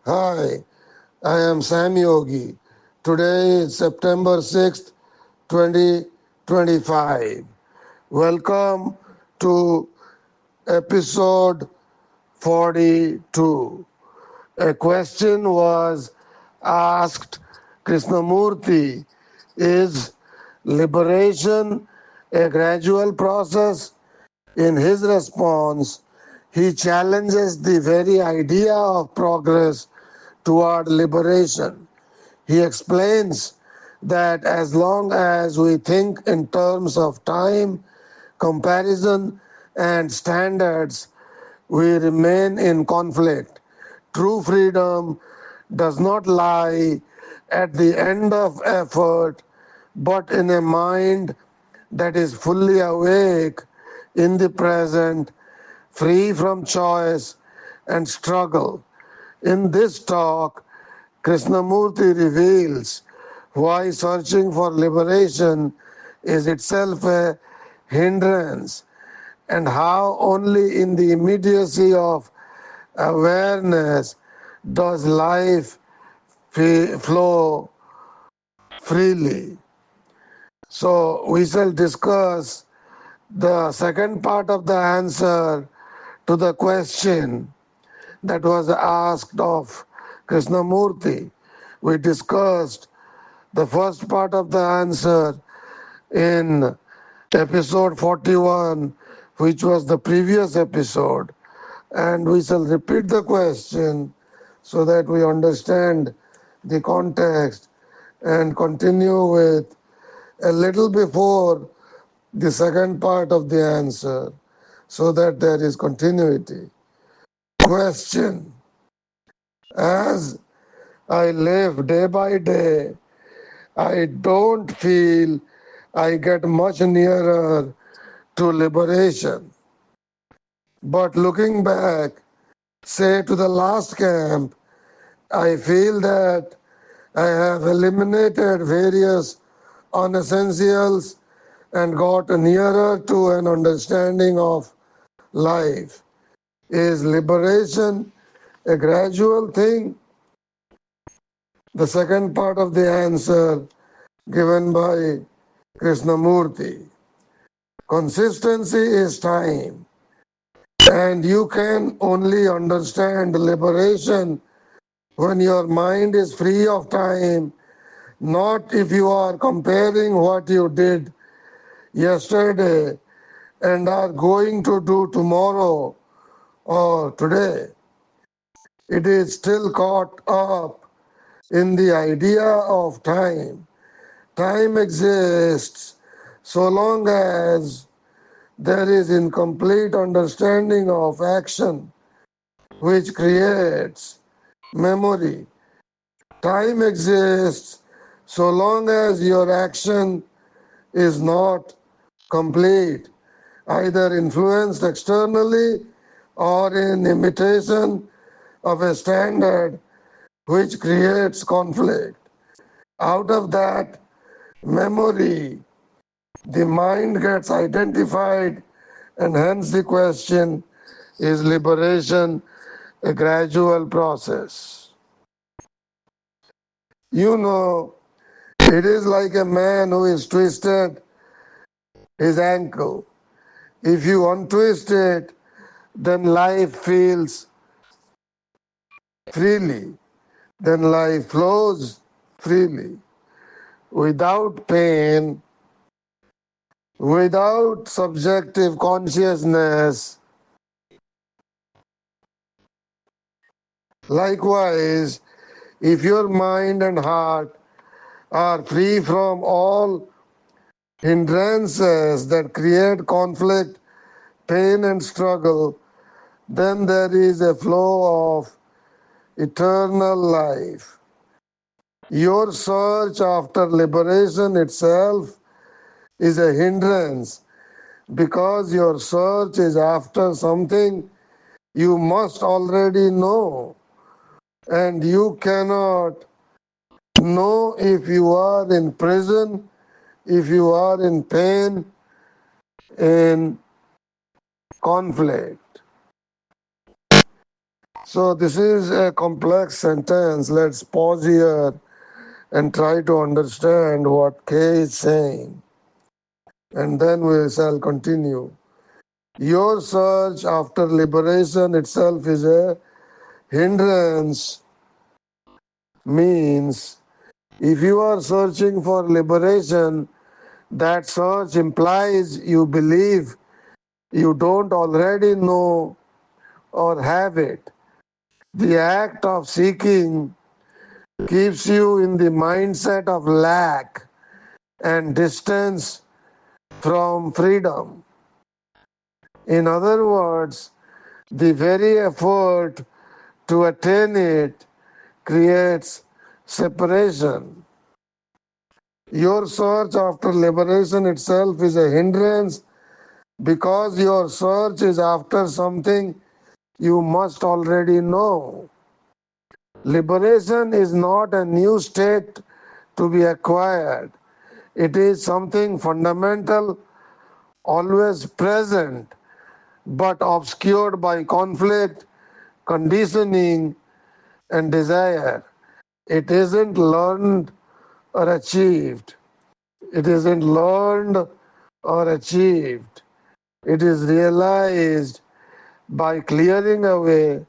Hi, I am Sam Yogi. Today is September 6th, 2025. Welcome to episode 42. A question was asked Krishnamurti: Is liberation a gradual process? In his response, he challenges the very idea of progress toward liberation. He explains that as long as we think in terms of time, comparison, and standards, we remain in conflict. True freedom does not lie at the end of effort, but in a mind that is fully awake in the present, free from choice and struggle. In this talk, Krishnamurti reveals why searching for liberation is itself a hindrance and how only in the immediacy of awareness does life flow freely. So, we shall discuss the second part of the answer to the question that was asked of Krishnamurti. We discussed the first part of the answer in episode 41, which was the previous episode, and we shall repeat the question so that we understand the context and continue with a little before the second part of the answer so that there is continuity. Question: As I live day by day, I don't feel I get much nearer to liberation. But looking back, say to the last camp, I feel that I have eliminated various unessentials and got nearer to an understanding of life. Is liberation a gradual thing? The second part of the answer given by Krishnamurti. Consistency is time, and you can only understand liberation when your mind is free of time, not if you are comparing what you did yesterday and are going to do tomorrow or today. It is still caught up in the idea of time. Time exists so long as there is incomplete understanding of action, which creates memory. Time exists so long as your action is not complete, either influenced externally or in imitation of a standard which creates conflict. Out of that memory, the mind gets identified, and hence the question: is liberation a gradual process? You know, it is like a man who is twisted his ankle. If you untwist it, then life feels freely, then life flows freely. Without pain, without subjective consciousness. Likewise, if your mind and heart are free from all hindrances that create conflict, pain, and struggle, then there is a flow of eternal life. Your search after liberation itself is a hindrance because your search is after something you must already know, and you cannot know if you are in prison, if you are in pain, in conflict. So this is a complex sentence. Let's pause here and try to understand what K is saying. And then we shall continue. Your search after liberation itself is a hindrance, means if you are searching for liberation, that search implies you believe you don't already know or have it. The act of seeking keeps you in the mindset of lack and distance from freedom. In other words, the very effort to attain it creates separation. Your search after liberation itself is a hindrance because your search is after something you must already know. Liberation is not a new state to be acquired. It is something fundamental, always present, but obscured by conflict, conditioning, and desire. It isn't learned or achieved. It isn't learned or achieved. It is realized by clearing away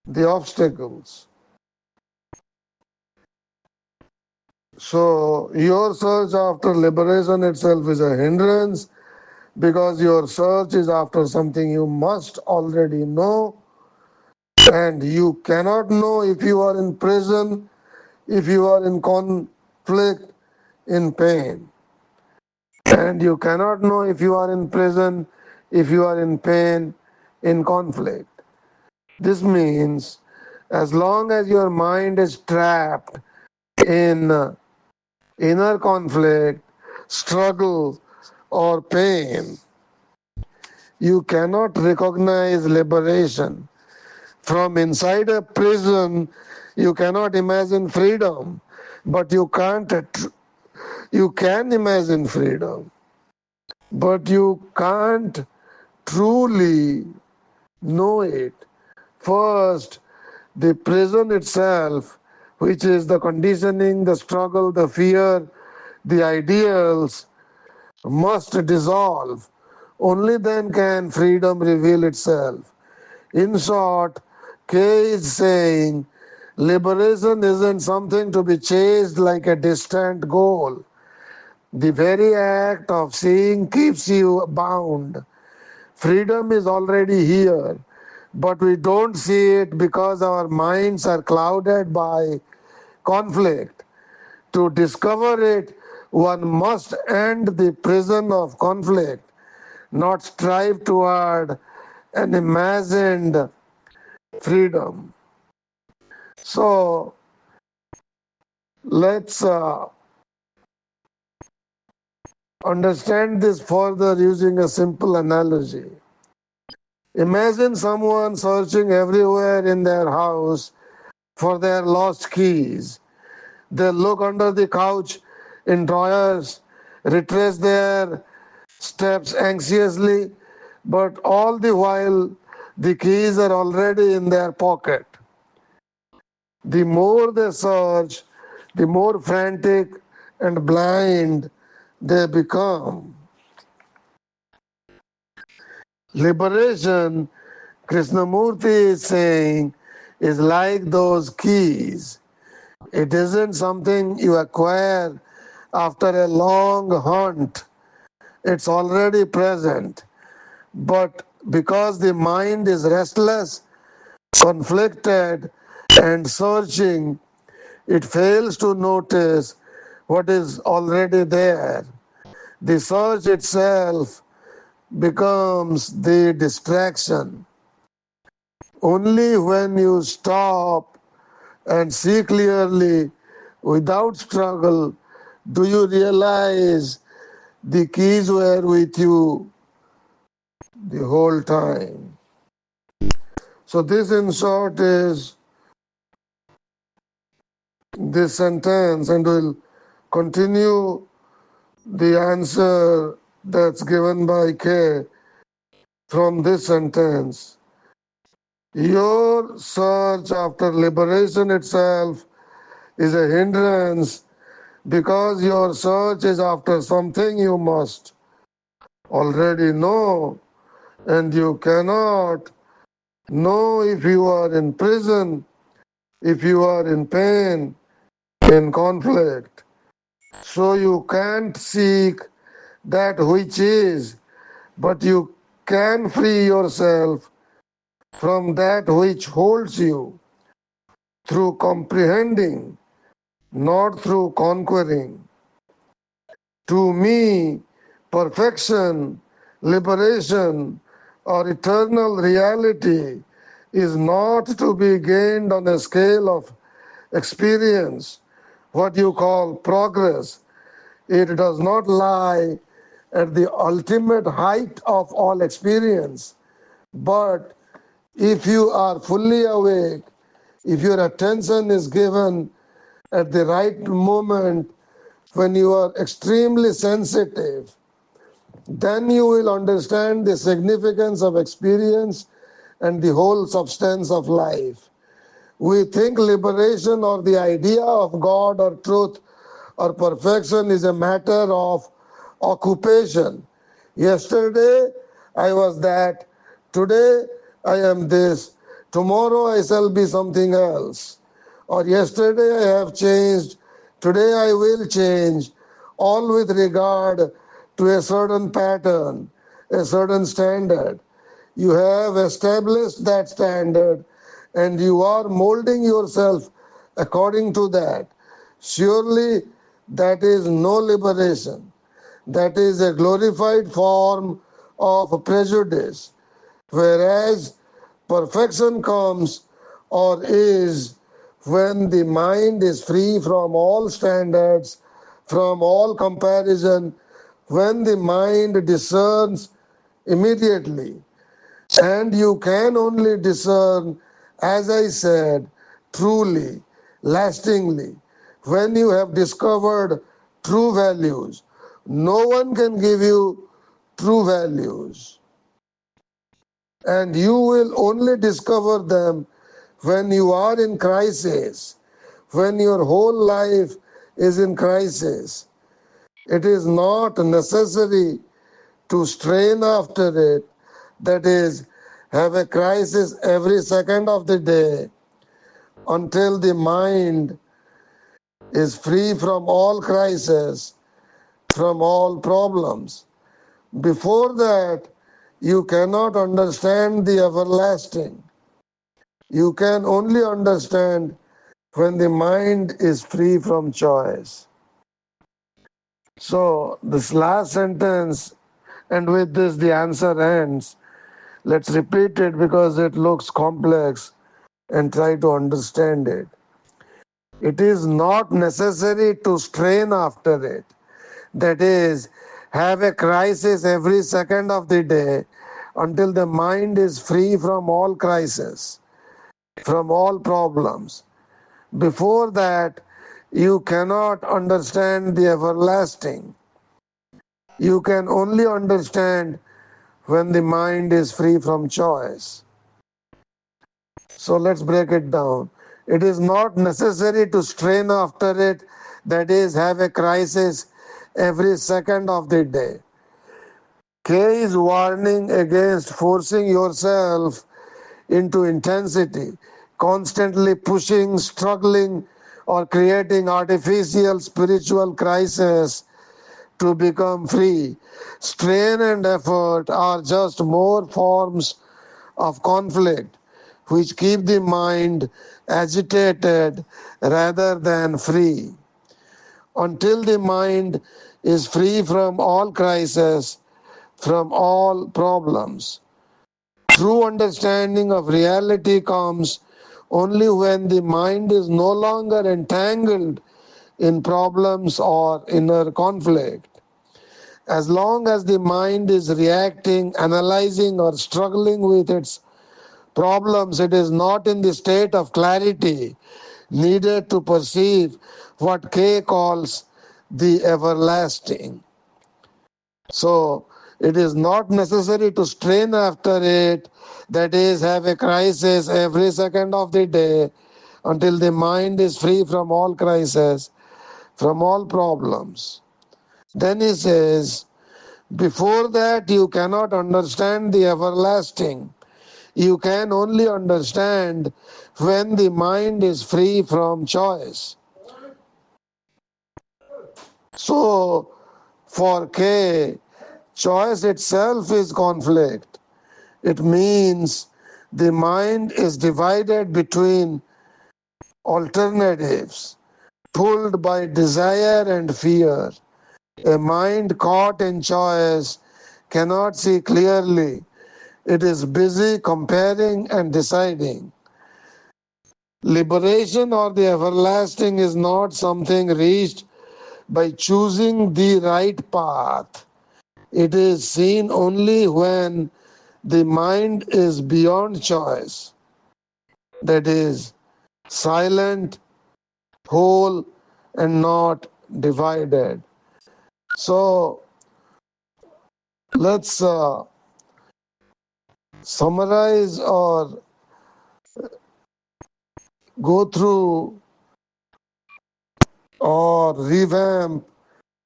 the obstacles. So, your search after liberation itself is a hindrance because your search is after something you must already know, and you cannot know if you are in prison, if you are in conflict, in pain. And you cannot know if you are in prison, if you are in pain, in conflict. This means as long as your mind is trapped in inner conflict, struggle, or pain, you cannot recognize liberation. From inside a prison, you cannot imagine freedom, but you can imagine freedom, but you can't truly know it. First, the prison itself, which is the conditioning, the struggle, the fear, the ideals, must dissolve. Only then can freedom reveal itself. In short, K is saying liberation isn't something to be chased like a distant goal. The very act of seeing keeps you bound. Freedom is already here, but we don't see it because our minds are clouded by conflict. To discover it, one must end the prison of conflict, not strive toward an imagined freedom. So let's understand this further using a simple analogy. Imagine someone searching everywhere in their house for their lost keys. They look under the couch, in drawers, retrace their steps anxiously, but all the while the keys are already in their pocket. The more they search, the more frantic and blind they become. Liberation, Krishnamurti is saying, is like those keys. It isn't something you acquire after a long hunt. It's already present. But because the mind is restless, conflicted, and searching, it fails to notice what is already there. The search itself becomes the distraction. Only when you stop and see clearly without struggle do you realize the keys were with you the whole time. So, this in short is this sentence, and we'll continue the answer that's given by K from this sentence. Your search after liberation itself is a hindrance because your search is after something you must already know, and you cannot know if you are in prison, if you are in pain, in conflict. So you can't seek that which is, but you can free yourself from that which holds you through comprehending, not through conquering. To me, perfection, liberation, or eternal reality is not to be gained on a scale of experience, what you call progress. It does not lie at the ultimate height of all experience, but if you are fully awake, if your attention is given at the right moment, when you are extremely sensitive, then you will understand the significance of experience and the whole substance of life. We think liberation or the idea of God or truth or perfection is a matter of occupation. Yesterday I was that, today I am this, tomorrow I shall be something else. Or yesterday I have changed, today I will change, all with regard to a certain pattern, a certain standard. You have established that standard and you are molding yourself according to that. Surely that is no liberation. That is a glorified form of prejudice. Whereas perfection comes or is when the mind is free from all standards, from all comparison, when the mind discerns immediately. And you can only discern, as I said, truly, lastingly, when you have discovered true values. No one can give you true values. And you will only discover them when you are in crisis, when your whole life is in crisis. It is not necessary to strain after it, that is, have a crisis every second of the day until the mind is free from all crises, from all problems. Before that, you cannot understand the everlasting. You can only understand when the mind is free from choice. So, this last sentence, and with this the answer ends. Let's repeat it because it looks complex and try to understand it. It is not necessary to strain after it. That is, have a crisis every second of the day until the mind is free from all crises, from all problems. Before that, you cannot understand the everlasting. You can only understand when the mind is free from choice. So let's break it down. It is not necessary to strain after it, that is, have a crisis every second of the day. K is warning against forcing yourself into intensity, constantly pushing, struggling, or creating artificial spiritual crisis to become free. Strain and effort are just more forms of conflict which keep the mind agitated rather than free. Until the mind is free from all crises, from all problems. True understanding of reality comes only when the mind is no longer entangled in problems or inner conflict. As long as the mind is reacting, analyzing, or struggling with its problems, it is not in the state of clarity needed to perceive what K calls the everlasting. So, It is not necessary to strain after it, that is, have a crisis every second of the day until the mind is free from all crises, from all problems. Then he says, before that, you cannot understand the everlasting. You can only understand when the mind is free from choice. So, for K, choice itself is conflict. It means the mind is divided between alternatives, pulled by desire and fear. A mind caught in choice cannot see clearly. It is busy comparing and deciding. Liberation or the everlasting is not something reached by choosing the right path. It is seen only when the mind is beyond choice, that is, silent, whole, and not divided. So let's summarize or go through or revamp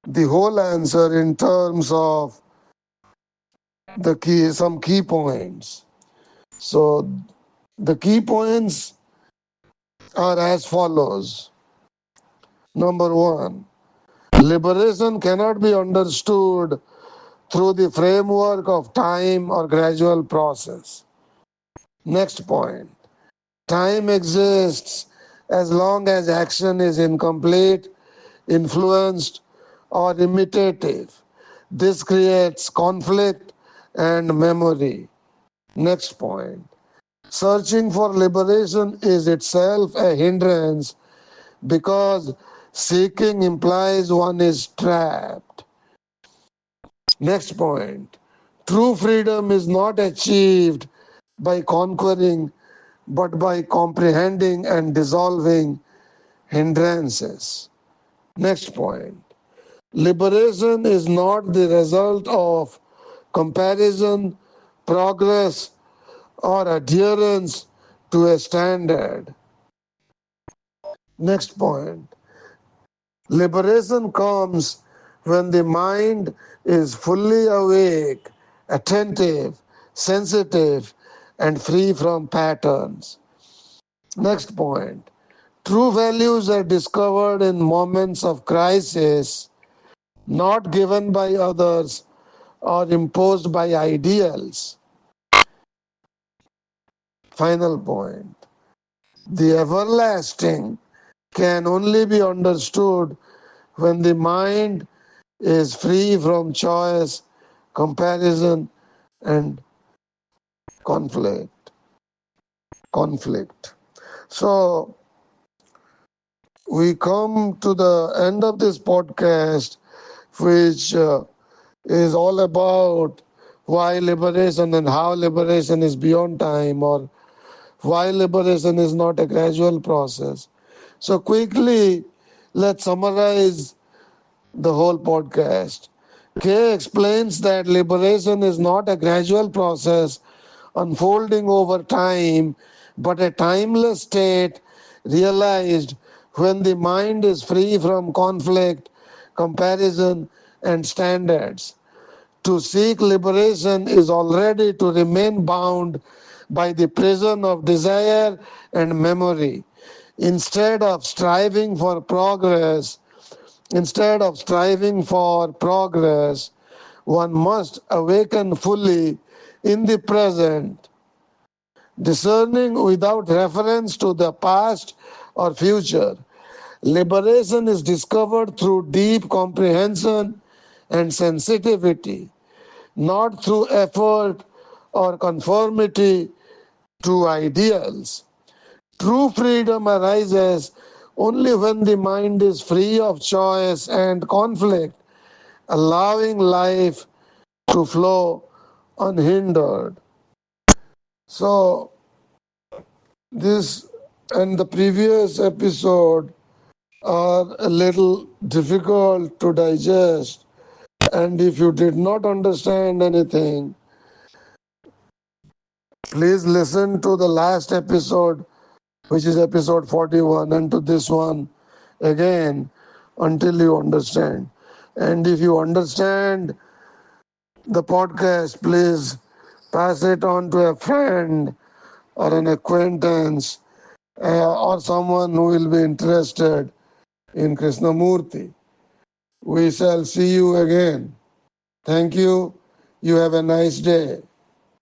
the whole answer in terms of some key points. So the key points are as follows. Number one, liberation cannot be understood through the framework of time or gradual process. Next point, time exists as long as action is incomplete, influenced, or imitative. This creates conflict and memory. Next point, searching for liberation is itself a hindrance because seeking implies one is trapped. Next point, true freedom is not achieved by conquering but by comprehending and dissolving hindrances. Next point, liberation is not the result of comparison, progress, or adherence to a standard. Next point, liberation comes when the mind is fully awake, attentive, sensitive, and free from patterns. Next point, true values are discovered in moments of crisis, not given by others or imposed by ideals. Final point, the everlasting can only be understood when the mind is free from choice, comparison, and conflict. Conflict. So we come to the end of this podcast, which is all about why liberation and how liberation is beyond time, or why liberation is not a gradual process. So quickly, let's summarize the whole podcast. Kay explains that liberation is not a gradual process unfolding over time, but a timeless state realized when the mind is free from conflict, comparison, and standards. To seek liberation is already to remain bound by the prison of desire and memory. Instead of striving for progress, Instead of striving for progress, one must awaken fully in the present, discerning without reference to the past or future. Liberation is discovered through deep comprehension and sensitivity, not through effort or conformity to ideals. True freedom arises only when the mind is free of choice and conflict, allowing life to flow unhindered. So, this and the previous episode are a little difficult to digest And if you did not understand anything, please listen to the last episode, which is episode 41, and to this one again until you understand. And if you understand the podcast, please pass it on to a friend or an acquaintance or someone who will be interested in Krishnamurti. We shall see you again. Thank you. You have a nice day.